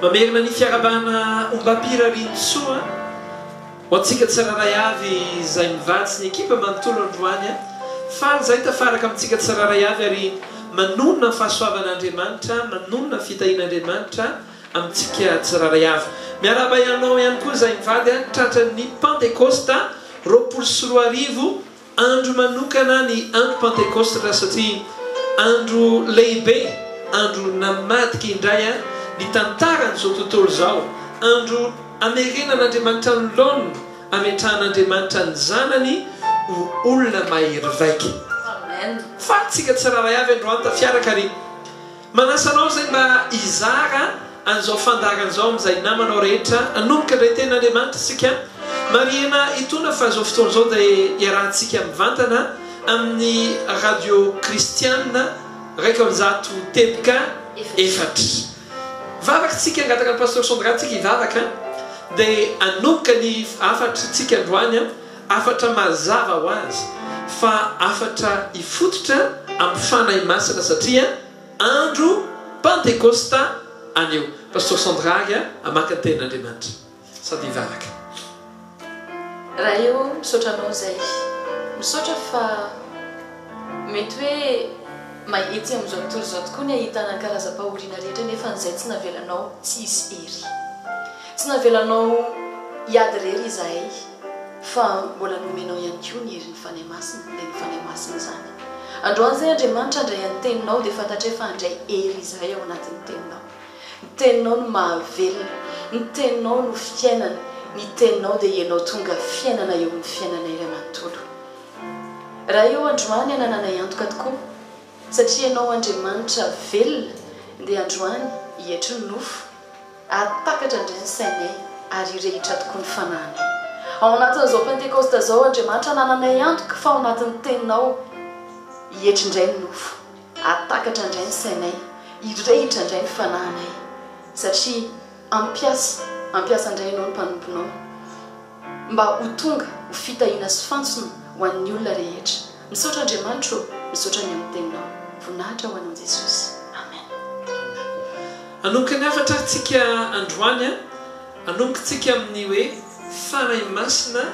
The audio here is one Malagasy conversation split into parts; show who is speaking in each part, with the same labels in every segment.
Speaker 1: mamerina ny fiarabana ombapirarinsoa ho antsika tsiraray avy izay mivatsy ny ekipa manontolo androany faly zay tafaraka amintsika tsiraray avy ary manonona fahasoavan'andriamanitra manonona fitahin'andriamanitra amintsika tsiraray avy miaraba ianao ihany koa zay mivady tratran'ny pentecosta 24 andro manokana ny andro pentecosta satria andro lehibe andro namadika indray ny tantaran'izao tontolo zao andro amerenan'andriamanitra ny lona ametrahan'andriamanitra ny zanany ho olona mahery vaika fa tsika tsiraray avy androany tafiaraka ary manasanao zay mba izara an'izao fandaran'izao amin'izay namanao rehetra anomboka indray ten'andriamanitra sika mariana itona fa zao fotoana zao dia iarahantsika mivantana amin'ny radio kristiana raika amzato teboka efatra vavaka tsika angataka ny pasteur Sondra tsika ivavaka dia anomboka ny afatra tsika androany afatra mazava ho azy fa afatra ifototra amin'ny fanahy masina satria andro pentecosta anio pasteur Sondraga amaka ny ten'andriamanitra sady ivavaka
Speaker 2: raha io misaotra anao zay misaotra fa mety hoe mahitsy amin'izao tontolo zao tokoa ny ahitana karazam-pahoriana rehetra nefa n'izay tsy navelanao tsy hisy hery tsy navelanao hiady rery izahay fa mbola nomenao ihany koa ny hery ny fanahy masina dia ny fanahy masina zany androany zay andriamanitra andray any teninao dia fantatra hoe fa andray hery izahay ao anatin'ny teninao ny teninao no mahavelona ny teninao no fiainana ny teninao dia ianao tonga fiainana eo amin'ny fiainana iray manontolo raha eo androany ananana iantoka tokoa satria ianao andriamanitra velona dia androany hietry ny nofo atakatra indray ny sainay ary irehitra tokoa ny fanahinay ao anatin'izao pentecosta zao andriamanitra nananay antoka fa ao anatin'ny teninao hietry indray ny nofo atakatra indray ny sainay irehitra indray ny fanahinay satria ampiasa indray ianao ny mpanomponao mba ho tonga ho fitahina sy fantsona ho an'ny olona rehetra misaotra andriamanitra misaotra ny amin'ny teninao voninahitra ho anao Jesosy amen
Speaker 1: anomboka ny afatra tsika androany anomboka tsika amin'ny hoe fanahy masina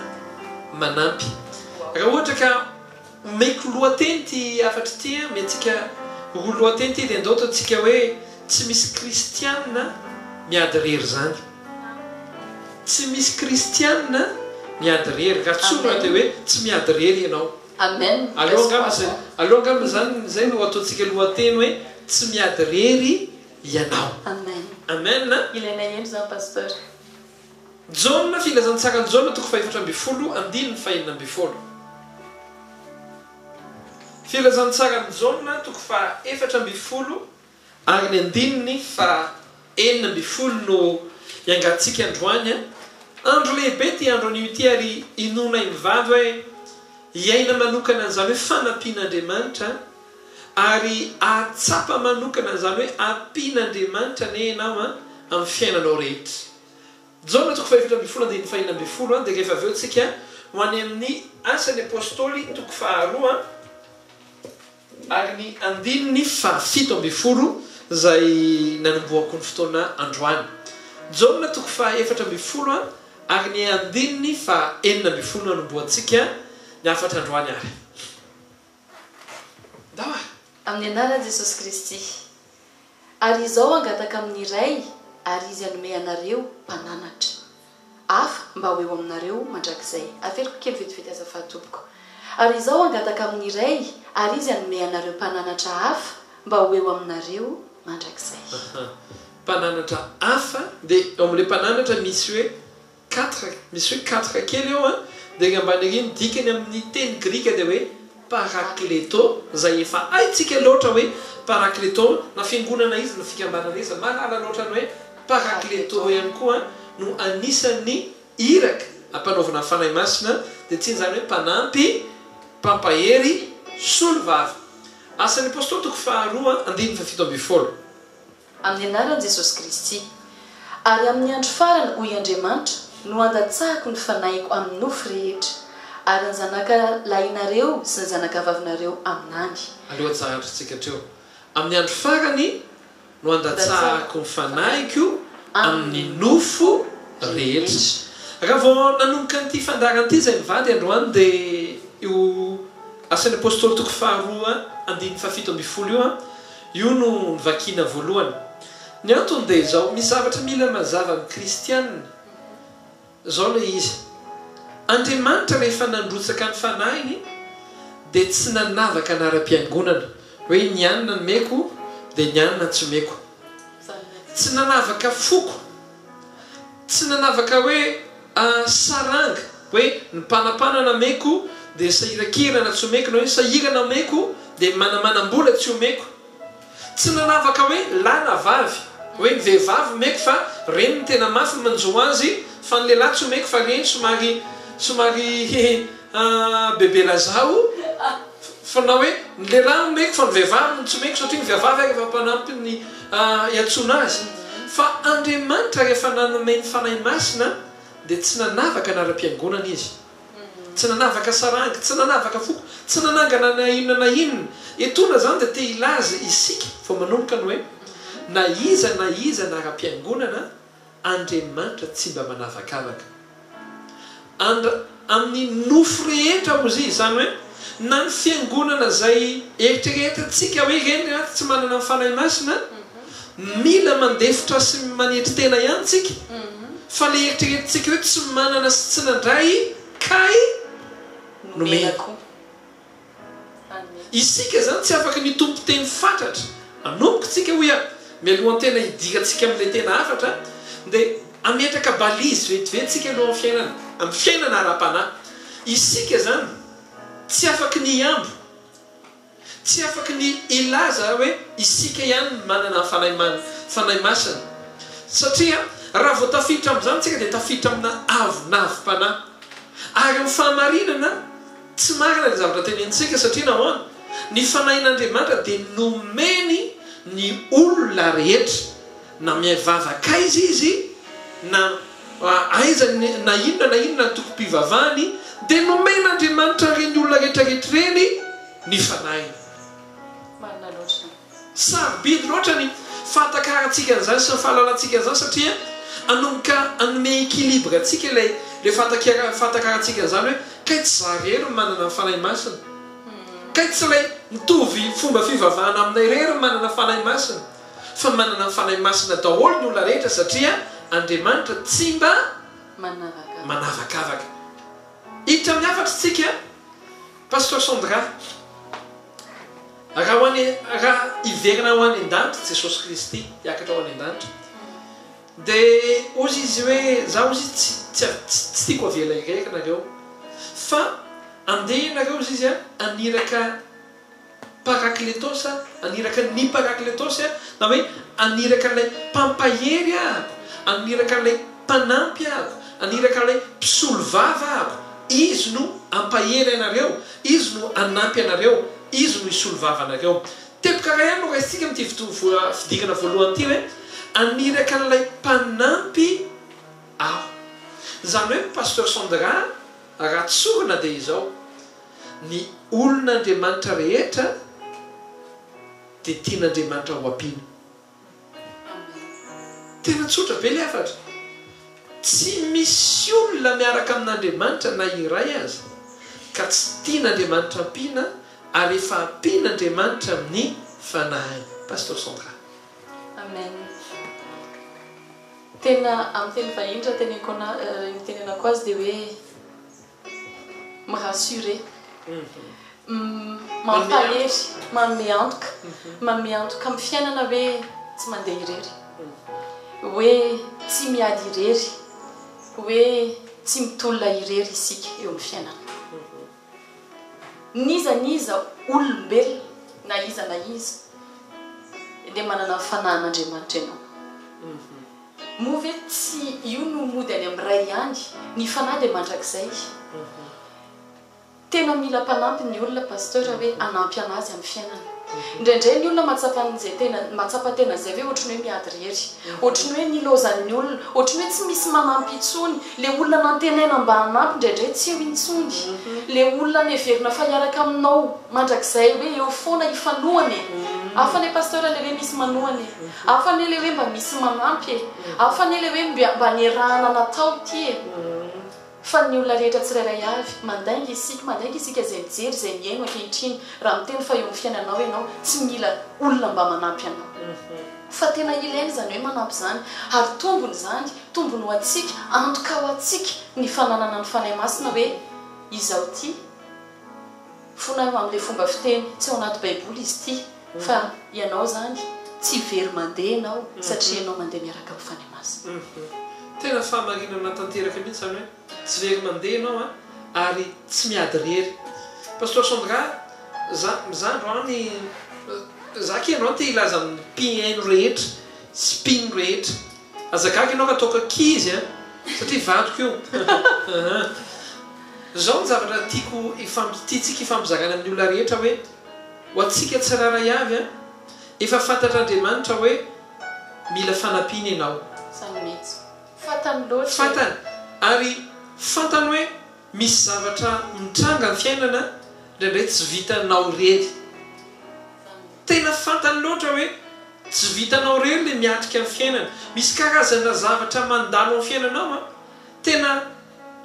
Speaker 1: manampy raha ohatra ka meko lohateny ty afatra ty mentsika ho lohateny ty dia andao taontsika hoe tsy misy kristiana miady rery zany tsy misy kristiana miady rery raha tsonga dia hoe tsy miady rery ianao
Speaker 2: amen
Speaker 1: aloha angamba zany zay no ataontsika lohateny hoe tsy miady rery ianao
Speaker 2: amen
Speaker 1: amen
Speaker 2: ilaina endro zany pasteur
Speaker 1: Jona filazantsara Jona toko faefatra amby folo andininy fahenina amby folo filazantsara Jona toko fa efatra amby folo ary ny andininy fa enina amby folo no iangatsika androany andro lehibe ty andro an'io ty ary inona mivavy hoe iaina manokana an'izany hoe fanampian'andriamanitra ary atsapa manokana an'izany hoe ampian'andriamanitra ne ianao amin'ny fiainanao rehetra Jona toko faefatra amby folo andininy fahenina amby folo dia rehefa avy eo tsika ho any amin'ny asan'ny apôstôly toko faharoa ary ny andininy fahafito amby folo zay nanomboako ny fotoana androany Jona toko faefatra amby folo ary ny andininy fa enina amby folo nanomboantsika ny afatra androany ary dawa
Speaker 2: amin'ny anarany Jesosy Kristy ary izao angataka amin'ny iray ary izy anome anareo mpananatra afa mba ho eo aminareo mandrakizay aferiko kely vetivety azafahatompoko ary izao angataka amin'ny iray ary izy anome anareo mpananatra afa mba ho eo aminareo mandrakizay
Speaker 1: mpananatra afa dia ao amin'ilay mpananatra misy hoe 4 kely eo dia ambany ery midikany amin'ny teny grika dia hoe parakleto zay efa aitsika loatra hoe parakleto na fiangonana izy no fikambanana izy malala loatra ny hoe parakleto ihany koa no anisan'ny iraka ampanaovana fanahy masina dia tsy zany hoe mpanampy mpampahery solovavy asan'ny apôstôly toko faharoa andininy fafito amby folo
Speaker 2: amin'ny anarany Jesosy Kristy ary amin'ny andro farany hoy Andriamanitra no andatsahako ny fanahiko amin'ny nofo rehetra ary ny zanaka lahinareo sy ny zanaka vavinareo aminany
Speaker 1: aloha tsahatritsika treo amin'ny andro farany no andatsahako ny fanahiko amin'ny nofo rehetra. Raha vao nanomboka n'ity fandaran'ity zay mivady androany dia io asan'ny apôstôly toko faharoa 7:7 io io no nivakina voalohany. Ny antony dia izao, misy zavatra mila mazava amin'ny kristianina. Zao le izy. Andriamanitra rehefa nandrotsaka ny fanahiny dia tsy nanavaka anara-piangonana hoe ny anina ny meko dia ny anina tsy meko. Tsy nanavaka foko, tsy nanavaka hoe saranga hoe ny mpanapanana meko dia sahirakirana tsy homeko, na hoe sahirana meko dia manamanam-bola tsy homeko. Tsy nanavaka hoe lana vavy hoe ny vehivavy meko fa reny ny tena mafy manjo azy, fa ny lehilahy tsy homeko fa reny somary bebe lazao. Fa na hoe ny lehilahy meko fa ny vehivavy tsy meko satria ny vehivavy efa mpanampy ny iatsona azy. Fa Andriamanitra rehefa nanome ny fanahy masina dia tsy nanavaka anara-piangonana izy, tsy nanavaka saranga, tsy nanavaka foko, tsy nanangana na inona na inona. Etona zany dia te ilaza isika fa manomboka ny hoe na iza anara-piangonana Andriamanitra tsy mba manavakavaka. Amin'ny nofo rehetra ozy izany hoe na ny fiangonana zay eritreretantsika hoe reny tsy manana ny fanahy masina, mila mandefitra sy manetry tena ihany tsika, fa le eritreretantsika hoe tsy manana sy tsy nandray kay nomeko. Isika zany tsy afaka ny tompo teny fatratra. Anomboka tsika hoe mialohan'ny tena hidirantsika amin'ilay tena afatra dia ametraka balizy vetivetsika alohan'ny fiainana, amin'ny fiainana ara-panahy. Isika zany tsy afaka ny iambo, tsy afaka ny ilaza hoe isika ihany manana fanahy masina. Satria raha vao tafiditra amin'izany tsika dia tafiditra amina avonavim-panahy. Ary amin'ny fahamarinana tsy marina ny zavatra tenentsika satria nahoana ny fanahin'Andriamanitra dia nomeny ny olona rehetra, na mivavaka izy na aiza na inona toko-pivavahany, dia nomen'Andriamanitra reny olona rehetrarehetra reny ny fanahiny. Sarobidy loatra ny fahatakarantsika an'izany sy ny fahalalantsika an'izany satria anomboka anome équilibre atsika ilay fahatakarantsika an'izany hoe kay tsy za rery manana fanahy masina, kay tsy ilay mitovy fomba fivavahana aminay rery manana fanahy masina, fa manana fanahy masina daholo ny olona rehetra satria Andriamanitra tsy mba manavakavaka. Hiditra amin'ny afatra tsika Pasteur Sandra, raha iverina ho any an-danitra Jesosy Kristy hiakatra ho any an-danitra dia ozy izy hoe za ozy tsy tiako avela irery nareo, fa andeha nareo izy aniraka parakletos, aniraka ny parakletos, na hoe aniraka ilay mpampahery ako, aniraka ilay mpanampy ako, aniraka ilay mpisolo vava ako. Izy no ampahery anareo, izy no anampy anareo, izy no isolo vava anareo. Tepokaraha ihany no raisitsika amin'ity fidirana voalohany ity hoe aniraka n'ilay mpanampy aho. Izany hoe Pasteur Sandra raha tsorina dia izao, ny olon'Andriamanitra rehetra dia tian'Andriamanitra ho ampiana. Tena tsotra be ilay afatra. Tsy misy olona miaraka amin'Andriamanitra na iray azy ka tsy tian'Andriamanitra ampiana ary efa ampian'Andriamanitra amin'ny fanahy. Pasteur Sandra.
Speaker 2: Amen. Tena amin'ny teny vahindra tenenako azy dia hoe mirassurer, mampahery, mameantoka amin'ny fiainana hoe tsy mandeha irery, hoe tsy miady irery, hoe tsy mitolona irery isika eo amin'ny fiainana. Niza olombelona na iza dia manana fanahin'Andriamanitra ianao. Moa ve tsy io no mody any amin'ny ray ihany, ny fanahy dia mandrakizay. Tena mila mpanampy ny olona pasteur hoe anampy anazy amin'ny fiainana. Indraindray ny olona matsapa tena izay hoe ohatrany hoe miady rery, ohatrany hoe nilozan'ny olona, ohatrany hoe tsy misy manampy intsony. Le olona nantenaina mba hanampy indraindray tsy eo intsony. Le olona neverina fa hiaraka aminao mandrakizay hoe eo foana ifanohany. afany pasteur le hoe misy manoany afany le hoe mba misy manampy afany le hoe mba nirahana natao ty fa ny olona rehetra tsirairay avy mandainga isika zay mijery zay miaino ankehitriny raha miteny fa eo amin'ny fiainanao ianao tsy mila olona mba manampy anao fa tena ilainy zany hoe manampy zany ary tombony zany tombony ho atsika antoka ho atsika ny fananana ny fanahy masina hoe izao ty fona amin'le fomba fiteny tsy ao anaty baiboly izy ty fa ianao zany tsy very mandeha ianao satria ianao mandeha miaraka amin'ny fanahy masina
Speaker 1: tena famarinana tanteraka mihitsy zany hoe tsy very mandeha ianao ary tsy miady rery pasteur Sandra zandroany zaka ianao ty ilaza amin'ny mpino rehetra sy mpino rehetra azagaga ianao ka ataoko akizy satria vadiko io zao ny zavatra tiatsika ifampizakana amin'ny olona rehetra hoe ho atsika tsiraray avy efa fantatr'Andriamanitra hoe mila fanampiana ianao fantany ary fantany hoe misy zavatra mitranga ny fiainana ndraindray tsy vitanao rery tena fantany loatra hoe tsy vitanao rery le miatrika amin'ny fiainana misy karazana zavatra mandalo amin'ny fiainanao tena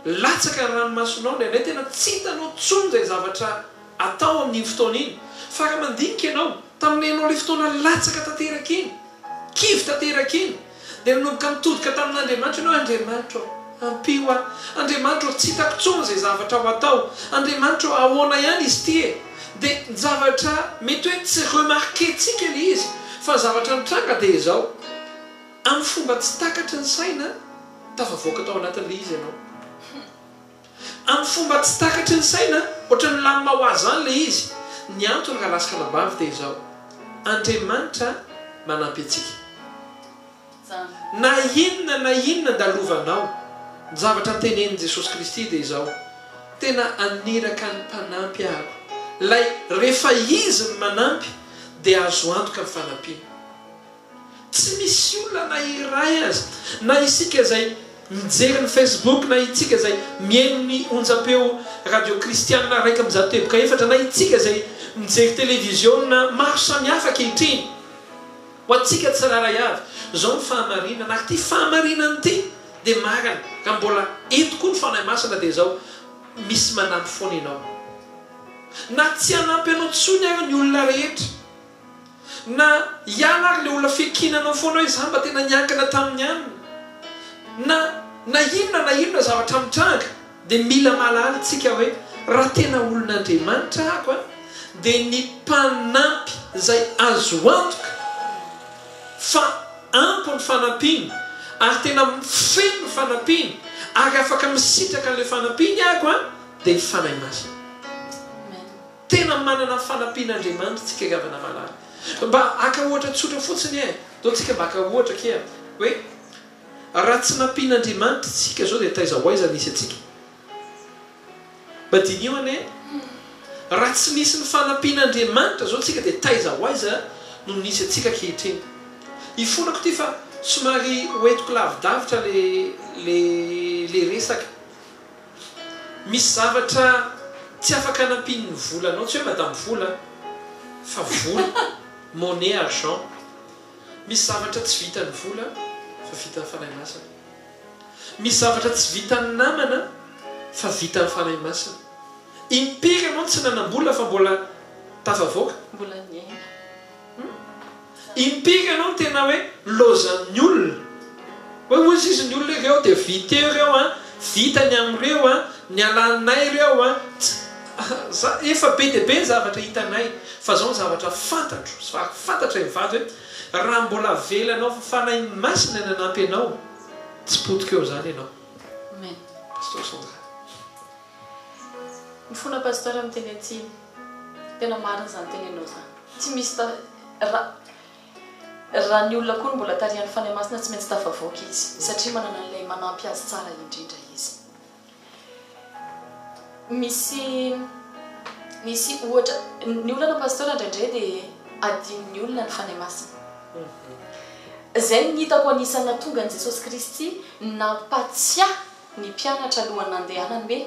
Speaker 1: latsaka ny ranomasonao ndraindray tena tsy hitanao tsony zay zavatra atao amin'iny fotoana iny fa raha mandinika ianao tamin'ny ianao le fotoana latsaka tanteraka iny kivy tanteraka iny dia nanomboka mitodika tamin'Andriamanitra ianao Andriamanitra ampio Andriamanitra tsy hitako tsony zay zavatra ho atao Andriamanitra ahoana ihany izy ty dia ny zavatra mety hoe tsy remarquentsika le izy fa zavatra mitranga dia izao amin'ny fomba tsy takatry ny saina tafavoaka tao anatin'le izy ianao amin'ny fomba tsy takatry ny saina ohatra ny lamina ho azy zany le izy ny antony raha lasaka nabavy dia izao Andriamanitra manampy atsika na inona ndalovanao ny zavatra ntenenin' Jesosy Kristy dia izao tena aniraka ny mpanampy ako lay rehefa izy ny manampy dia azo antoka ny fanampiana tsy misy olona na iray azy na isika zay mijery ny Facebook na itsika zay mihaino ny onjam-peo radio kristianina raika mizato teboka efatra na itsika zay mijery televiziona maro samihafa ankehitriny ho atsika tsiraray avy zao ny fahamarina na ty fahamarinany ty dia marana ka mbola eto koa ny fanahy masina dia zao misy manampy foana ianao na tsy hanampy anao tsony ary ny olona rehetra na iala ary le olona fikinanao foana hoe za mba tena niankana tamin'ny anina na inona zavatra mitranga dia mila malala tsika hoe raha tena olon'Andriamanitra ako dia ny mpanampy zay azo antoka fa ampy ny fanampiana ary tena mifeno ny fanampiana ary afaka misitraka n'le fanampiana ako dia ny fanahy masina tena manana fanampian'Andriamanitra tsika gavana malala mba aka ohatra tsotra fotsiny dao tsika mba aka ohatra kea hoe raha tsy nampian'Andriamanitra tsika zao dia taiza hoaiza nisy atsika mba dinio ane raha tsy nisy ny fanampian'Andriamanitra zao tsika dia taiza hoaiza no nisy atsika kehitriny ifonako ty fa somary hoentiko lavidavitra le resaka misy zavatra tsy afaka hanampiny ny volanao tsy hoe madamy vola fa vola monnaie argent misy zavatra tsy vitan'ny vola fa vitan'ny fanahy masina misy zavatra tsy vitan'ny namana fa vitan'ny fanahy masina impiry anao tsy nanam-bola fa mbola tafavoaka impiry anao tena hoe lozan'ny olona hoe ozy izy ny olona ireo dia viteo ireo vitany amin'ireo ny alanay ireo efa be dia be ny zavatra hitanay fa zao ny zavatra fantatro fantatra mivady hoe raha mbola velanao fa fanahy masina nanampy anao tsy potika eo zany ianao pasteur Sandra
Speaker 2: ny fona pasteur amin'ny teny atsiny tena marina zany tenenao zany tsy misy raha ny olona koa mbola tarihan'ny fanahy masina tsy maintsy tafavoaka izy satria manana n'ilay manampy azy tsara indrindra izy misy ohatra ny olona pasteur indraindray dia adin'ny olona ny fanahy masina zay ny hitako anisana tonga ny Jesosy Kristy nampatsiahy ny mpianatra alohan'ny nandehanany hoe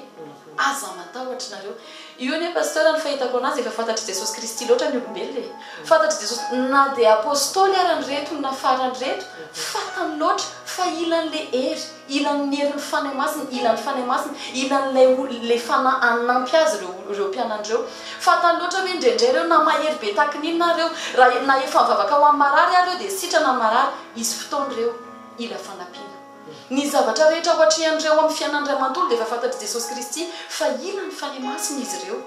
Speaker 2: aza matahotra nareo io ne pasteur ny fahitako anazy efa fantatry Jesosy Kristy loatra ny olombelona fantatry Jesosy na dia apôstôly arany reto na farany reto fatany loatra fa ilan'le hery ilan'ny herin'ny fanahy masina ilan'ny fanahy masina ilan'le fanahy anampy azy reo mpianandreo fatany loatra hoe indraindray reo na mahery be tahaka n'inona reo raha na efa mivavaka ho amin'ny marary areo dia sitrana marary izy fotoan'ireo ila fanampiana ny zavatra rehetra ohatrehan'ireo amin'ny fiainan'Andriamanitolo dia efa fantatry Jesosy Kristy fa ilan'ny fanahy masina izy ireo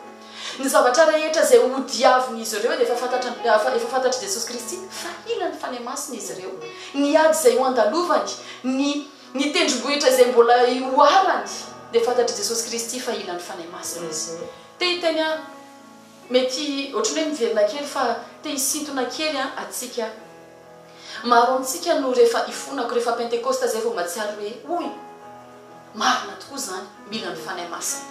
Speaker 2: ny zavatra rehetra izay hodiaviny izy ireo dia efa fantatry Jesosy Kristy fa ilan'ny fanahy masina izy ireo ny ady izay ho andalovany ny tendrombohitra izay mbola hoarany dia fantatry Jesosy Kristy fa ilan'ny fanahy masina izy te hiteny mety ohatrany hoe miverina kely fa te hisintona kely atsika maro amintsika no rehefa ifonako rehefa pentekosta zay vao matsiary hoe oy marina tokoa zany mila ny fanahy masina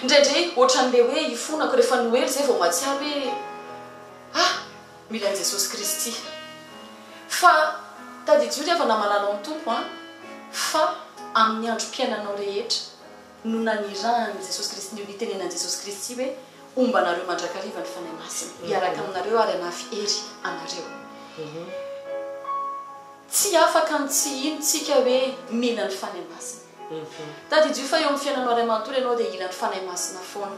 Speaker 2: indraindray ohatran'le hoe ifonako rehefa noely zay vao matsiary hoe mila ny Jesosy Kristy fa tadidio rehefa namananao amin'ny tompo fa amin'ny androm-piainanao rehetra no nanirahany Jesosy Kristy no nitenenany Jesosy Kristy hoe omba nareo mandrakariva ny fanahy masina hiaraka aminareo ary anafy hery anareo tsy afaka ny tsy inontsika hoe mila ny fanahy masina tadidio fa eo amin'ny fiainanao Andriamanitolo ianao dia ila ny fanahy masina foana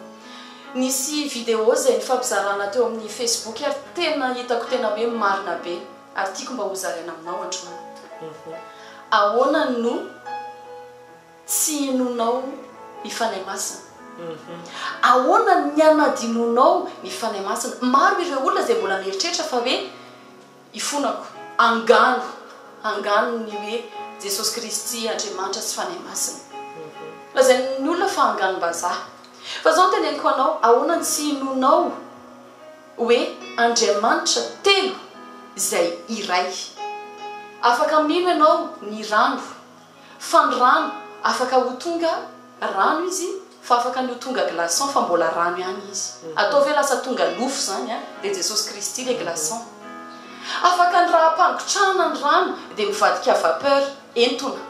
Speaker 2: nisy vidéo zay nifampizarana teo amin'ny Facebook ary tena hitako tena hoe marina be ary tiako mba hozaraina aminao androany ahoana no tsy inonao ny fanahy masina ahoana ny anadinonao ny fanahy masina maro ireo olona izay mbola mieritreritra fa hoe ifonako angano ny hoe Jesosy Kristy Andriamanitra sy fanahy masina lazay ny olona fa angano-bazaha fa zao teneniko anao ahoana tsy inonao hoe Andriamanitra telo izay iray afaka mino ianao ny rano fa ny rano afaka ho tonga rano izy fa afaka ny ho tonga glaçon fa mbola rano ihany izy atao ve lasa tonga lofo zany dia Jesosy Kristy le glaçon afaka ny raha ampangotrahana ny rano dia mivadika vapeur entona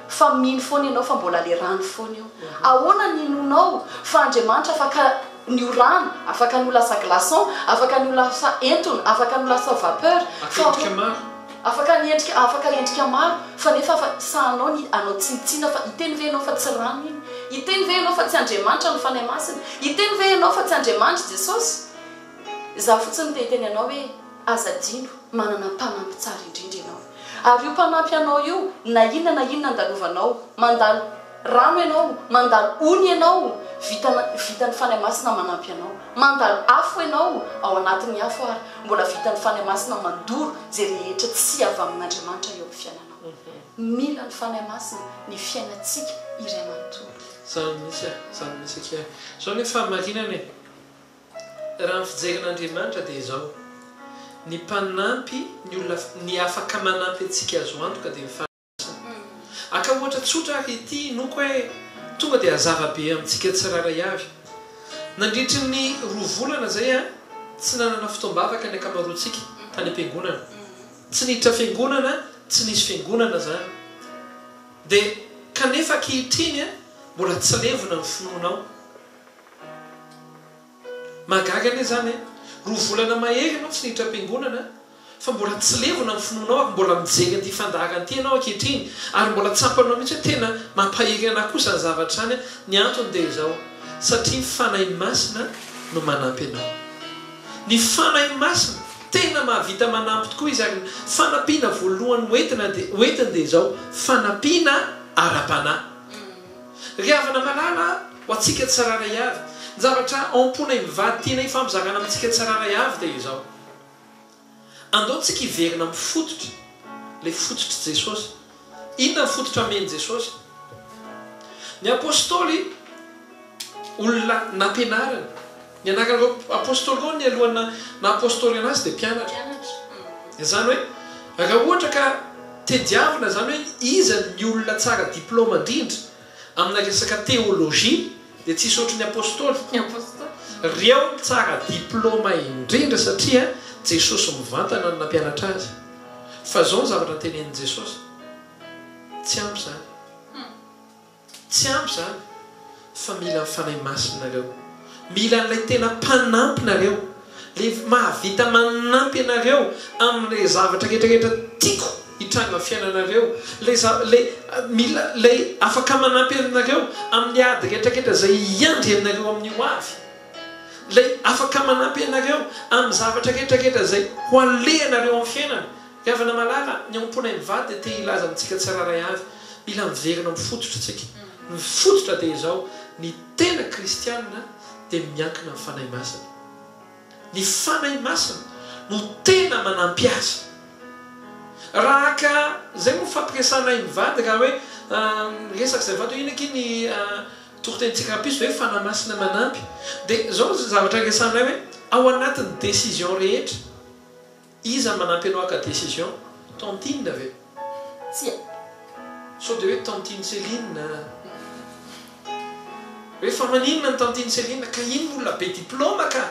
Speaker 2: fa mino foana ianao fa mbola le rano foana io ahoana ny inonao fa Andriamanitra afaka ny rano afaka ny ho lasa glaçon afaka ny ho lasa entona afaka ny ho lasa vapeur afaka endrika maro fa nefa sahanao ny anao tsinitsina fa iteny ve ianao fa tsy rano iny iteny ve ianao fa tsy Andriamanitra ny fanahy masina iteny ve ianao fa tsy Andriamanitra Jesosy za fotsiny te hiteny ianao hoe azadino manana mpanampy tsara indrindra ianao ary io mpanampy anao io na inona andalovanao mandalo rano ianao mandalo ony ianao vitany fanahy masina manampy anao mandalo afo ianao ao anatin'ny afo ary mbola vitany fanahy masina mandoro zay rehetra tsy avy amin'Andriamanitra eo amin'ny fiainanao mila ny fanahy masina ny fiainantsika iray manontolo
Speaker 1: zany misy akea zao nefa marinany raha ny fijeren'Andriamanitra dia izao ny mpanampy ny olona ny afaka manampy antsika azo antoka dia mifanasina aka ohatra tsotra ity noko hoe tonga dia hazava-be amintsika tsiraray avy nandritry ny roa volana zay tsy nanana fotoam-bavaka ny akamaroantsika tany am-piangonana tsy niditra fiangonana tsy nisy fiangonana zany dia kanefa ankehitriny mbola tsy levona ny finoanao magaga ane zany roa volana mahery ianao tsy niditra am-piangonana fa mbola tsy levona ny finoanao ary mbola mijery an'ity fandahaka an'ity ianao ankehitriny ary mbola tsampanao mihitsy hoe tena mampahery anahy kosa ny zavatra any ny antony dia izao satria ny fanahy masina no manampy anao ny fanahy masina tena mahavita manampy tokoa izy ary fanampiana voalohany hoentiny dia izao fanampiana ara-panahy riavana malala ho antsika tsiraray avy ny zavatra ampona mivady tena ifampizarana amintsika tsiraray avy dia izao andaontsika hiverina amin'ny fototra le fototry Jesosy inona ny fototra ameny Jesosy ny apôstôly olona nampianarana ny anakan'ireo apôstôly ao ny alohana na apôstôly anazy dia mpianatra zany hoe raha ohatra ka tediavina zany hoe iza ny olona tsara diplôma indrindra amina resaka teolojia dia tsisy ohatry ny apôstôly reo tsara diplôma indrindra satria Jesosy mivantana ny nampianatra azy fa zao ny zavatra ny tenenin' Jesosy tsy ampy zany fa mila mifanahy masinareo mila n'ilay tena mpanampinareo le mahavita manampy anareo amin'ilay zavatra rehetrarehetra tiako hitranga fiainanareo lay afaka manampy anareo amin'ny ady rehetrarehetra zay iandry aminareo amin'io avy lay afaka manampy anareo amin'ny zavatra rehetrarehetra zay ho alehanareo amin'ny fiainana riavana malala ny amponay mivady dia te hilaza amintsika tsiraray avy mila miverina mifototra tsika mifototra dia izao ny tena kristianina dia miankina amin'ny fanahy masina ny fanahy masina no tena manampy azy raha ka zay mo fampiresanay mivady raha hoe resaka zay vady ina ny toritentsika rapiso hoe fanahy masina manampy dia zao zavatra resanay hoe ao anatin'ny décision rehetra iza manampy anao aka décision tantine ve so dia hoe tantine Céline rehefa maninona ny tantine Céline ka iny olona be diplôma ka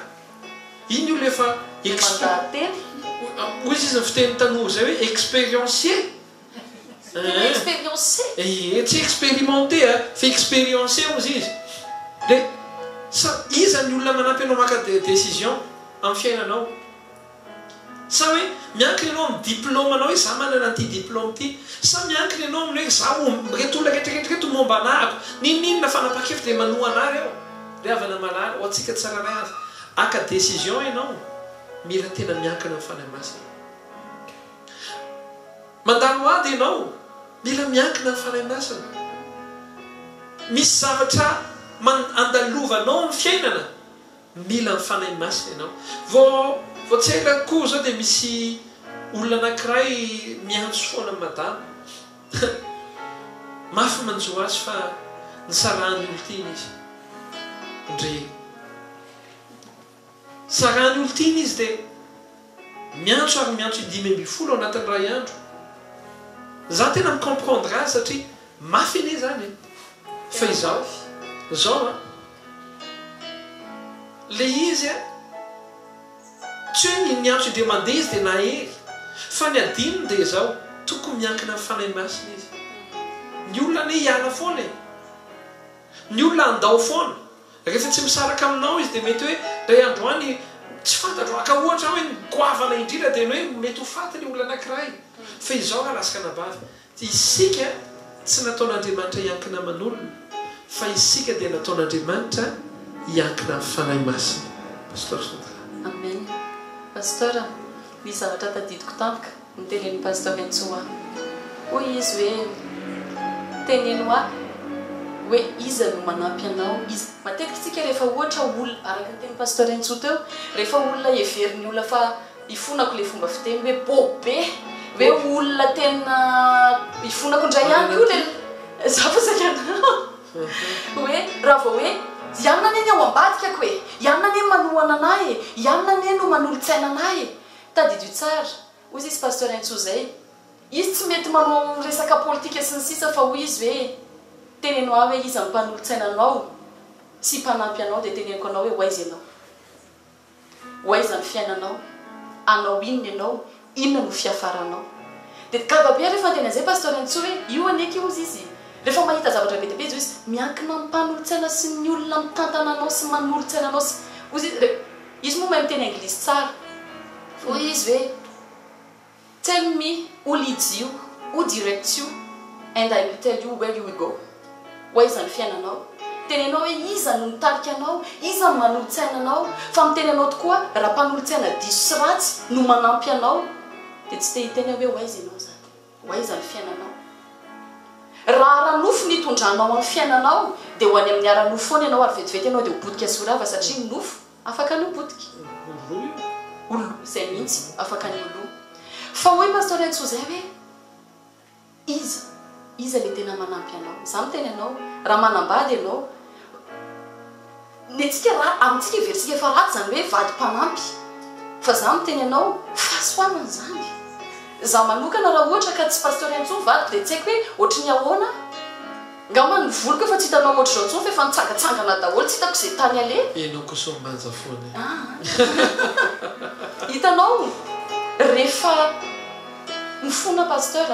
Speaker 1: iny olona efa hoy izy ny fiteny tanora zay hoe expériencier tsy expérimenté fa expériencier ozy izy dia iza ny olona manampy anao maka décision amin'ny fiainanao sa hoe miankina ianao amin'ny diplôme anao hoe za manana an'ity diplôme ity sa miankina ianao amin'ny hoe za reto olona rehetrarehetra momba anahako ninninona fanapa-kevitra dia manoa anary eo dia avana malala ho antsika tsararay azy aka décision ianao mila tena miankina amin'ny fanahy masina mandalo ady ianao mila miankina amin'ny fanahy masina misy zavatra andalovanao amin'ny fiainana mila amin'ny fanahy masina ianao vao tsy ela koa zao dia misy olona anankiray miantso foana madama mafy manjo azy fa nisarahany olo tiny izy ndre sarahany olo tiny izy dia miantso ary miantso 5 anatin'ny ray andro za tena micomprendre azy satria mafy ane zany fa izao le izy tsy hoe niantso indre mandeha izy dia nahery fa ny adininy dia zao tokony miankina amin'ny fanahy masina izy ny olona ane hiala foana ny olona andao foana rehefa tsy misaraka aminao izy dia mety hoe ray andro any tsy fantatro aka ohatra hoe goavana indrindra dia hoe mety ho faty ny olona anankiray fa izao raha lasaka nabavy isika tsy nataon'Andriamanitra hiankina aman'olona fa isika dia nataon'Andriamanitra hiankina amin'ny fanahy masina pasteur
Speaker 2: amen pasteur misy zavatra tadidiko tampoka nitelen'ny pasteur Entsoa hoy izy hoe teneno ahy hoe iza no manampy anao izy matetika tsika rehefa ohatra olona araka ny teny pasteur Entsoa teo rehefa olona everiny olona fa ifonako le fomba fiteny hoe bobe hoe olona tena ifonako indray ihany io le za fa sakanao hoe raha vao hoe ianona ane ao ambadikako hoe ianona ane manohana anahy ianona ane no manolo-tsaina anahy tadidio tsara hoy izy pasteur Entsoa zay izy tsy mety manao resaka politika sy ny sisa fa hoy izy hoe tenenao aho hoe iza mpanolo-tsaina anao sy mpanampy anao dia teneniko anao hoe hoaiza ianao hoaiza ny fiainanao anao inona ianao inona no fiafaranao dia gagabe rehefa tena zay pasteur Entsoa hoe io aneky ozy izy rehefa mahita zavatra be deabe izy miankina mpanolo-tsaina sy ny olona mitantana anao sy manolo-tsaina anao sy izy moa mahay miteny anglisy tsara hoy izy hoe tell me who leads you who directs you and I will tell you where you will go hoaiza ny fiainanao tenenao hoe iza no mitarika anao iza no manolo-tsaina anao fa miteny anao tokoa raha mpanolo-tsaina diso sy ratsy no manampy anao dia tsy te hiteny hoe hoaiza ianao zany hoaiza ny fiainanao raha ranofo nitondranao amin'ny fiainanao dia ho any amin'ny aranofo foana ianao ary vetivety ianao dia hobodika sorava satria ny nofo afaka ny hobodika olo zay mihitsy afaka ny olo fa hoe pasteur Entsoa zay hoe iza le tena manampy anao za miteny anao raha manambady ianao netsika raha amintsika everitsika efa raty zany hoe vady mpanampy fa za miteny anao fahasoanana zany za manokana raha ohatra ka tsy pasteur Entsoa vady dia tsy haiko hoe ohatry ny ahoana ngamba ny voliko efa tsy hitanao ohatry zao tsoa fa efa nitsangatsangana daholo tsy hitako izay tany ale
Speaker 1: enao kosa manja foana
Speaker 2: hitanao rehefa mifona pasteur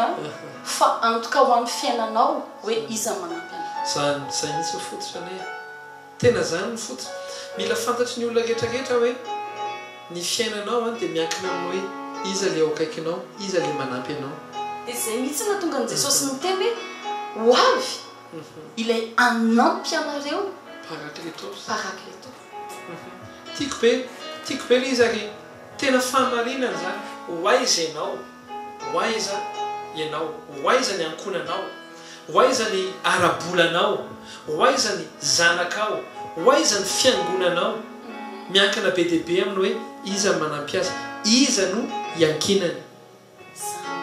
Speaker 2: fa en tout cas ho amin'ny fiainanao hoe iza manampy anao
Speaker 1: zany zay mihitsy fototra ny tena zany ny fototra mila fantatry ny olona rehetrarehetra hoe ny fiainanao a dia miankina amin'ny hoe iza le ao akaikinao iza le manampy anao
Speaker 2: dia zay mihitsy natonga an' jesosy miteny hoe ho avy ilay anampy anareo parakleto
Speaker 1: tiako be le izy ary tena fahamarinana zany ho aiza ianao ho aiza ianao ho aiza ny ankonanao ho aiza ny arabolanao ho aiza ny zanakao ho aiza ny fiangonanao miankina be deaibe aminy hoe iza manampy azy iza no iankinany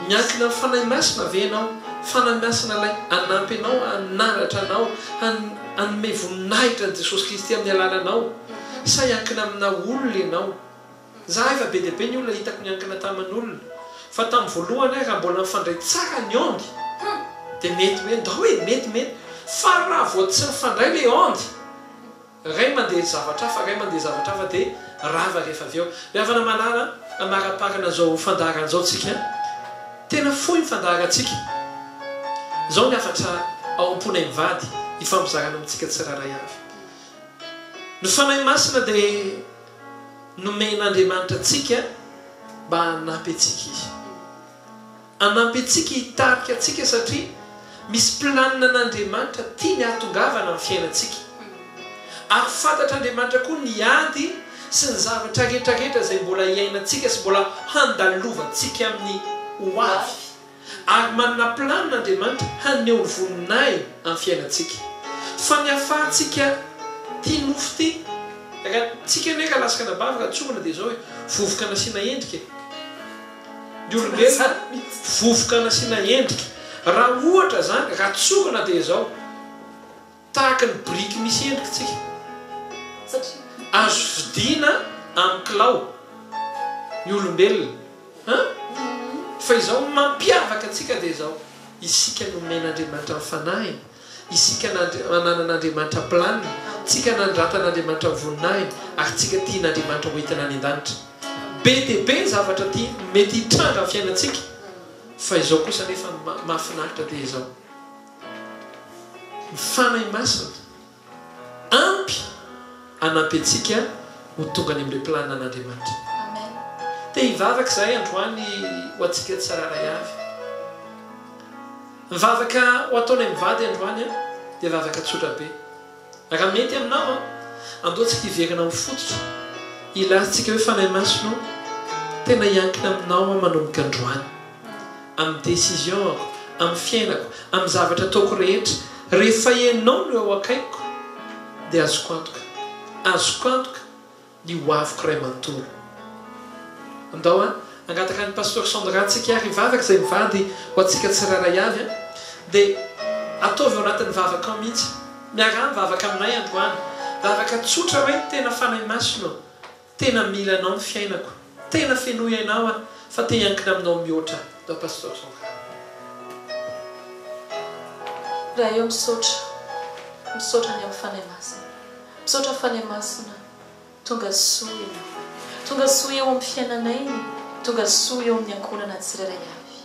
Speaker 1: miankina ny fanahy masina ve anao fanahy masina lay anampy anao anaratra anao anome voninahitra ny jesosy kristy amin'ny alalanao sa iankina amina olona ianao za efa be deaibe ny olona hitako niankina tamin'olona fa tamin'ny voalohany raha mbola mifandray tsara ny ondy dia mety hoe ndao hoe mety fa raha vo tsy mifandray le ondy ray mandeha zavatra fa ray mandeha zavatra fa dia rava rehefa avy eo miavana malala amaraparana zao fandaharan' zao tsika tena foy mifandaharantsika zao ny afatra ao am-pona mivady hifampizarana amintsika tsiraray avy ny fanahy masina dia nomen'andriamanitra atsika mba hanampy atsika izy hanampy atsika hitarika atsika satria misy planina an'andriamanitra tia ny ahatongavana amin'ny fiainantsika ary fantatr'andriamanitra koa ny ady sy ny zavatra rehetrarehetra izay mbola hiainantsika sy mbola handalovantsika amin'ny ho avy ary manana planin'andriamanitra haneho ny voninay amin'ny fiainantsika fa ny ahafahantsika tia nofo ty raha tsika neka lasaka nabavaka tsongana dia zao hoe vovoka nasiana endrika ny olombelona vovoka nasiana endrika raha ohatra zany raha tsongana dia zao tahaka ny briky misy endrika tsika azo vidiana amin'ny kilao ny olombelona fa izao mampiavaka atsika dia zao isika nomen'andriamanitra mifanahiny isika mananan'andriamanitra planina tsika nandratan'andriamanitra voninahiny ary tsika tian'andriamanitra hoentina any an-danitra be deaibe ny zavatra ty mety hitranga ny fiainantsika fa izao kosa nefa mahafinaritra dia izao mifanahy masina ampy anampy atsika ho tonga ny amin'ilay planina an'andriamanitra dia hivavaka izahay androany ho atsika tsiraray avy mivavaka ho ataonay mivady androany a dia vavaka tsotra be raha mety aminao a andoantsika hiverina amin'ny fototra ilatsika hoe fanahy masino tena hiankina aminao a manomboka androany amin'ny décision ako amin'ny fiainako amin'ny zavatra ataoko rehetra rehefa ianao no eo akaiko dia azoko antoka ny hoaviko ray manontolo andao a angataka ny pasteur sandratsika ary vavaka izay mivady ho atsika tsiraray avy a dia ataovy ao anatin'ny vavaka ao mihitsy miara mivavaka aminay androany vavaka tsotra hoe tena fanahy masino tena mila anao ny fiainako tena fenoy anao a fa te hiankina aminao mihoatra da pasteur sandra
Speaker 2: raha eo misaotra ny amin'ny fanahy masina misaotra fanahy masina tonga soa ianao tonga soa eo amin'ny fiainanay tonga soa eo amin'ny ankonana tsirairay avy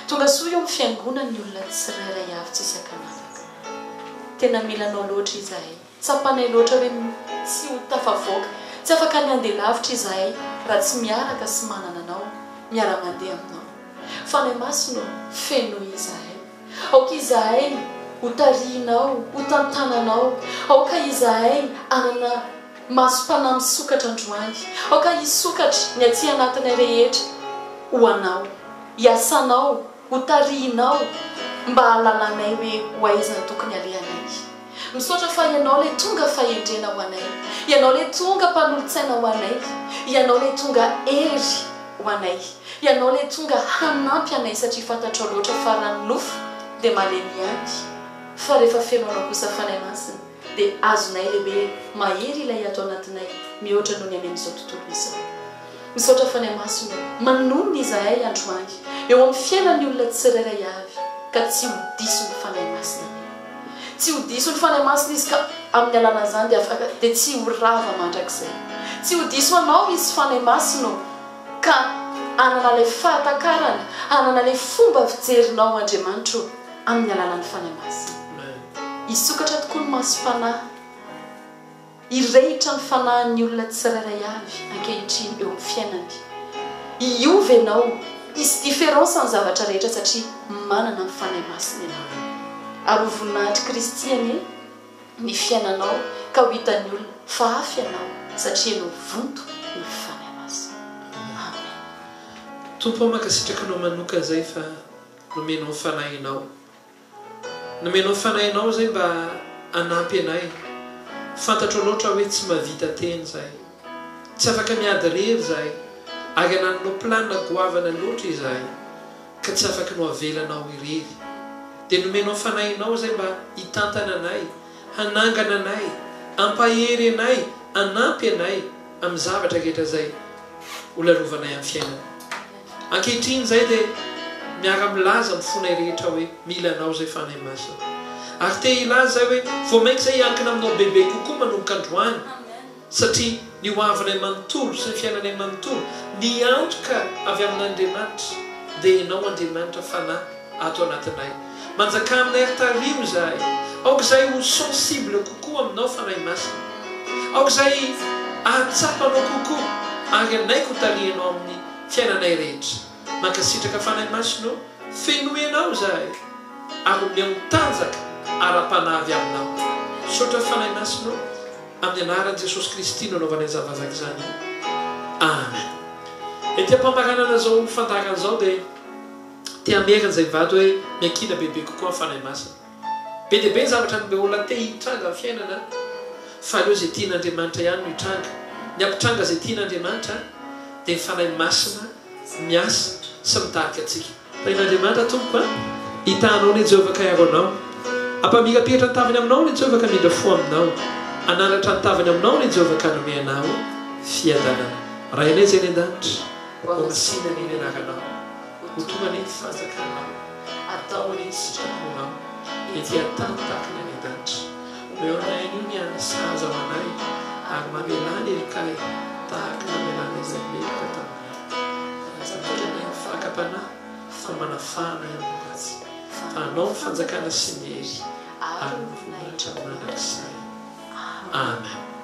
Speaker 2: tonga soa eo amin'ny fiangonany olona tsirairay avy tsisy akanavaka tena milanao loatra izahay tsapanay loatra hoe tsy ho tafavoaka tsy afaka ny andeha lavitra izahay raha tsy miaraka sy manana anao miara-mandeha aminao fanahy masina feno izahay aoka izahay ho tarihinao ho tantananao aoka izahay anana masom-panahy misokatra androany aoka hisokatra ny atsy anatinay rehetra ho anao hiasanao ho tarihinao mba halalanay hoe ho aizana tokony alehanay misaotra fa ianao le tonga fahendrena ho anay ianao le tonga mpanolotsaina ho anay ianao le tonga ery ho anay ianao le tonga hanampy anay satria fantatrao loatra farany nofo dia malemy andy fa rehefa fenonao kosa fanahy masina dia azonay lehibe mahery ilay ato anatinay mihoatra noho ny any amin'izao tontolo izao misaotra fanahy masina manonona izahay androany eo amin'ny fiainan'ny olona tsirairay avy ka tsy ho diso ny fanahy masina tsy ho diso ny fanahy masina izy ka amin'ny alana zany dia afaka dia tsy ho rava mandrakizay tsy ho diso anao izy fanahy masina ka anana ilay fahatakarana anana ilay fomba fijerinao andriamanitra amin'ny alanan'ny fanahy masina isokatra tokoa ny masom-panahy irehitra ny fanahin'ny olona tsirairay avy ankehitriny eo amin'ny fiainany iovy ianao isy différence ny zavatra rehetra satria manana ny fanahy masina ianao ary ho voninahitry kristiany ny fiainanao ka ho hitan'ny olona fa afy ianao satria no vonto ny fanahy masina. Amen.
Speaker 1: Tompo makasitraka anao manoka zay fa nomenao fanahinao. Nomenao fanahinao zay mba anampy anay. Fantatro loatra hoe tsy mavita teny zay. Tsy afaka miady rery zay. Ary ananonao planina goavana loatra izay. Ka tsy afaka no avelanao irery. Dia nomenao fanahinao zay mba hitantana anay, hanangana anay, ampahery anay, anampy anay amin'ny zavatra rehetra zay olarovanay amin'ny fiainana. Ankehitriny zay dia miara-milaza amin'ny fonay rehetra hoe mila anao zay fanahy masina. Ary te ilaza zay hoe vao mainka zay hiankina aminao bebe kokoa manomboka androany. Satria ny hoavinay manontolo sy ny fiainanay manontolo ny antoka avy amin'Andriamanitra dia ianao Andriamanitra fanahy ato anatinay. Manjaka aminay tarimo zahay. Aoka izay ho sensible kokoa aminao fanahy masina. Aoka izay atsapanao kokoa ary anay ko tarihanao amin'ny fiainanay rehetra. Mankasitraka fanahy masinao, fenoenao zahay ary miantanjaka ara-panavy aminao. Sotra fanahy masinao amin'ny anaran'i Jesosy Kristy no anaovanay zavazaka izany. Amen. Ety ampamaranana zao fantarana zao dia tia merina izay vady hoe miankina bebe kokoa amin'ny fanahy masina. Be dia be ny zavatra mbe olona te hitranga amin'ny fiainana fa aleo izay tian'Andriamanitra ihany no hitranga. Ny ampitranga izay tian'Andriamanitra dia ny fanahy masina miasa sy mitarika antsika. Tain'Andriamanitra tompo hitanao ny Jehovah ka iaro anao. Ampamirapiratra ny tavany aminao ny Jehovah ka midra fo aminao. Ananatra ny tavany aminao ny Jehovah ka nome anao fiadanana. Raha inay izay ny an-danitra ho masina ny anaranao. Ho tonga ny fanjakanao. Atao ny sitraponao. Ety atantakina ny an-danitra. Eo anay io miana saza ho anay ary mamelany erikay tahaka mamelany izay meloka taminay. Zatonay fakapanahy fa manafana ianao azy. Fa anao ny fanjakana sy ny hery ary ny voninahitra manak'izay. Amen.